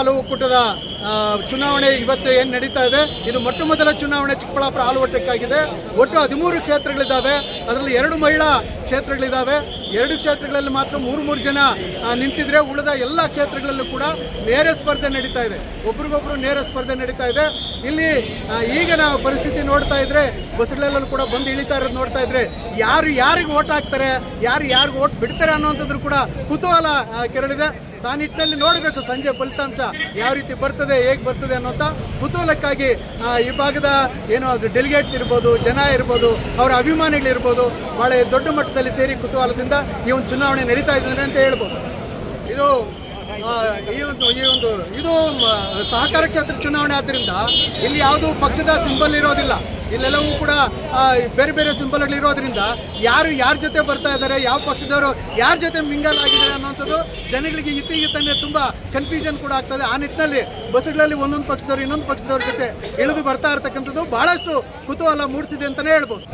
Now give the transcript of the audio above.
ಹಾಲು ಒಕ್ಕೂಟದ ಚುನಾವಣೆ ಇವತ್ತು ಏನು ನಡೀತಾ ಇದೆ, ಇದು ಮೊಟ್ಟ ಮೊದಲ ಚುನಾವಣೆ ಚಿಕ್ಕಬಳ್ಳಾಪುರ ಹಾಲು ಒಕ್ಕೂಟಕ್ಕಾಗಿದೆ. ಒಟ್ಟು 13 ಕ್ಷೇತ್ರಗಳಿದ್ದಾವೆ. ಅದರಲ್ಲಿ 2 ಮಹಿಳಾ ಕ್ಷೇತ್ರಗಳಿದ್ದಾವೆ. 2 ಕ್ಷೇತ್ರಗಳಲ್ಲಿ ಮಾತ್ರ 3 ಜನ ನಿಂತಿದ್ರೆ, ಉಳಿದ ಎಲ್ಲ ಕ್ಷೇತ್ರಗಳಲ್ಲೂ ಕೂಡ ನೇರ ಸ್ಪರ್ಧೆ ನಡೀತಾ ಇದೆ. ಒಬ್ರಿಗೊಬ್ರು ನೇರ ಸ್ಪರ್ಧೆ ನಡೀತಾ ಇದೆ. ಇಲ್ಲಿ ಈಗ ನಾವು ಪರಿಸ್ಥಿತಿ ನೋಡ್ತಾ ಇದ್ರೆ, ಬಸ್ಗಳಲ್ಲೂ ಕೂಡ ಬಂದು ಇಳಿತಾ ಇರೋದು ನೋಡ್ತಾ ಇದ್ರೆ, ಯಾರಿಗೆ ಓಟ್ ಹಾಕ್ತಾರೆ, ಯಾರಿಗೆ ಓಟ್ ಬಿಡ್ತಾರೆ ಅನ್ನೋಂಥದ್ರು ಕೂಡ ಕುತೂಹಲ ಕೆರಳಿದೆ. ಆ ನಿಟ್ಟಿನಲ್ಲಿ ನೋಡಬೇಕು ಸಂಜೆ ಫಲಿತಾಂಶ ಯಾವ ರೀತಿ ಬರ್ತದೆ, ಹೇಗೆ ಬರ್ತದೆ ಅನ್ನೋಂಥ ಕುತೂಹಲಕ್ಕಾಗಿ ಈ ಭಾಗದ ಏನೋ ಅದು ಡೆಲಿಗೇಟ್ಸ್ ಇರ್ಬೋದು, ಜನ ಇರ್ಬೋದು, ಅವರ ಅಭಿಮಾನಿಗಳಿರ್ಬೋದು, ಭಾಳ ದೊಡ್ಡ ಮಟ್ಟದಲ್ಲಿ ಸೇರಿ ಕುತೂಹಲದಿಂದ ಈ ಒಂದು ಚುನಾವಣೆ ನಡೀತಾ ಇದ್ದಾರೆ ಅಂತ ಹೇಳ್ಬೋದು. ಇದು ಸಹಕಾರ ಕ್ಷೇತ್ರ ಚುನಾವಣೆ ಆದ್ದರಿಂದ ಇಲ್ಲಿ ಯಾವುದೂ ಪಕ್ಷದ ಸಿಂಬಲ್ ಇರೋದಿಲ್ಲ. ಇಲ್ಲೆಲ್ಲವೂ ಕೂಡ ಬೇರೆ ಬೇರೆ ಸಿಂಬಲ್ಗಳಿರೋದ್ರಿಂದ ಯಾರ ಜೊತೆ ಬರ್ತಾ ಇದ್ದಾರೆ, ಯಾವ ಪಕ್ಷದವರು ಯಾರ ಜೊತೆ ಮಿಂಗಲ್ ಆಗಿದ್ದಾರೆ ಅನ್ನೋಂಥದ್ದು ಜನಗಳಿಗೆ ಇತ್ತೀಗಿತ್ತಂದರೆ ತುಂಬ ಕನ್ಫ್ಯೂಷನ್ ಕೂಡ ಆಗ್ತದೆ. ಆ ನಿಟ್ಟಿನಲ್ಲಿ ಬಸ್ಗಳಲ್ಲಿ ಒಂದೊಂದು ಪಕ್ಷದವರು ಇನ್ನೊಂದು ಪಕ್ಷದವ್ರ ಜೊತೆ ಇಳಿದು ಬರ್ತಾ ಇರ್ತಕ್ಕಂಥದ್ದು ಭಾಳಷ್ಟು ಕುತೂಹಲ ಮೂಡಿಸಿದೆ ಅಂತಲೇ ಹೇಳ್ಬೋದು.